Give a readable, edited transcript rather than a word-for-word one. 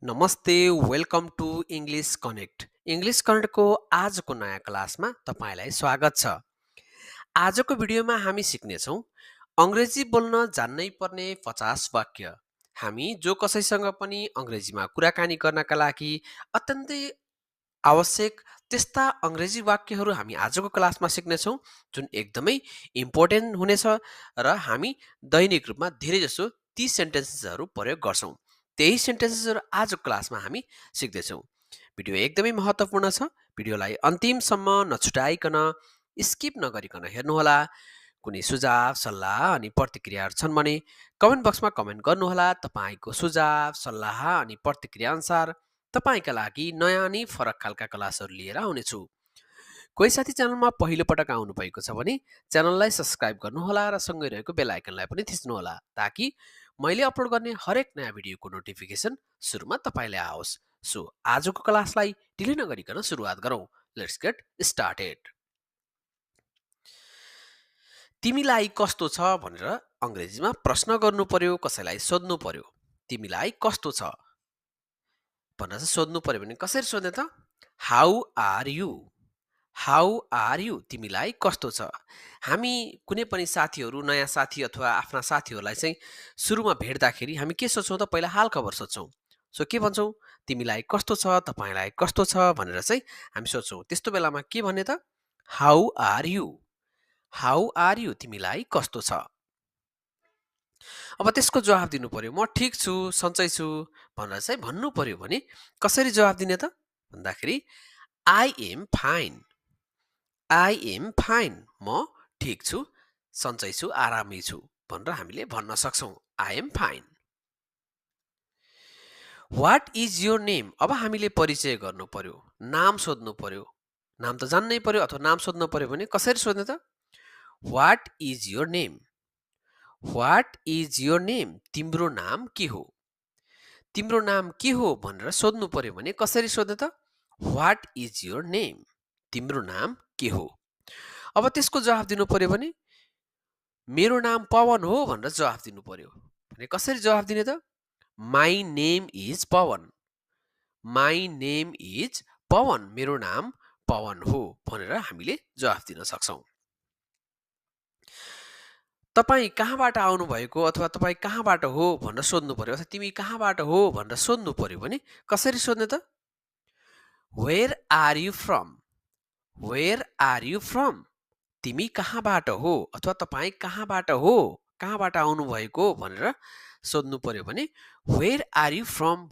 नमस्ते welcome to English connect English कनेक्टको आजको नयाँ क्लासमा तपाईँलाई स्वागत छ। आजको भिडियोमा हामी सिक्नेछौँ अङ्ग्रेजी बोल्न जान्नै पर्ने 50 वाक्य। हामी जो कसैसँग पनि अङ्ग्रेजीमा कुराकानी गर्नका लागि अत्यन्तै आवश्यक त्यस्ता अङ्ग्रेजी वाक्यहरू हामी आजको क्लासमा सिक्नेछौँ जुन एकदमै इम्पोर्टेन्ट हुनेछ र हामी दैनिक रूपमा धेरैजसो ती सेन्टेन्सेसहरू प्रयोग गर्छौँ। त्यही सेन्टेन्सेसहरू आजको क्लासमा हामी सिक्दैछौँ। भिडियो एकदमै महत्त्वपूर्ण छ। भिडियोलाई अन्तिमसम्म नछुटाइकन स्किप नगरिकन हेर्नुहोला। कुनै सुझाव सल्लाह अनि प्रतिक्रियाहरू छन् भने कमेन्ट बक्समा कमेन्ट गर्नुहोला। तपाईँको सुझाव सल्लाह अनि प्रतिक्रिया अनुसार तपाईँका लागि नयाँ अनि फरक खालका क्लासहरू लिएर आउनेछु। कोही साथी च्यानलमा पहिलो पटक आउनुभएको छ भने च्यानललाई सब्सक्राइब गर्नुहोला र सँगै रहेको बेल आइकनलाई पनि थिच्नुहोला ताकि मैले अपलोड गर्ने हरेक नयाँ भिडियोको नोटिफिकेसन सुरुमा तपाईँलाई आओस्। सो आजको क्लासलाई ढिलै नगरिकन सुरुवात गरौँ। Let's get started. तिमीलाई कस्तो छ भनेर अङ्ग्रेजीमा प्रश्न गर्नु पर्यो, कसैलाई सोध्नु पर्यो। तिमीलाई कस्तो छ भनेर चाहिँ सोध्नु पर्यो भने कसरी सोध्ने त? How are you? How are you? तिमीलाई कस्तो छ? हामी कुनै पनि साथीहरू, नयाँ साथी अथवा आफ्ना साथीहरूलाई चाहिँ सुरुमा भेट्दाखेरि हामी के सोच्छौँ त? पहिला हालखबर सोध्छौँ। सो के भन्छौँ? तिमीलाई कस्तो छ? तपाईँलाई कस्तो छ भनेर चाहिँ हामी सोध्छौँ। त्यस्तो बेलामा के भन्ने त? How are you? How are you? तिमीलाई कस्तो छ? अब त्यसको जवाफ दिनु पर्यो। म ठिक छु, सन्चै छु भनेर चाहिँ भन्नु पर्यो भने कसरी जवाफ दिने त? भन्दाखेरि I am fine. I am fine. म ठिक छु, सन्चै छु, आरामै छु भनेर हामीले भन्न सक्छौँ। I am fine. What is your name? अब हामीले परिचय गर्नु पर्यो, नाम सोध्नु पर्यो। नाम त जान्नै पर्यो अथवा नाम सोध्नु पर्यो भने कसरी सोध्ने त? What is your name? What is your name? तिम्रो नाम के हो? तिम्रो नाम के हो भनेर सोध्नु पर्यो भने कसरी सोध्ने त? What is your name? तिम्रो नाम के हो? अब त्यसको जवाफ दिनु पर्यो भने मेरो नाम पवन हो भनेर जवाफ दिनु पर्यो। भने कसरी जवाफ दिने त? My name is Pawan. My name is Pawan. मेरो नाम पवन हो भनेर हामीले जवाफ दिन सक्छौँ। तपाईँ कहाँबाट आउनुभएको अथवा तपाईँ कहाँबाट हो भनेर सोध्नु पर्यो अथवा तिमी कहाँबाट हो भनेर सोध्नु पर्यो भने कसरी सोध्ने त? Where are you from? Where are you from? तिमी कहाँबाट हो अथवा तपाईँ कहाँबाट हो, कहाँबाट आउनुभएको भनेर सोध्नु पर्यो भने वेयर आर यु फ्रम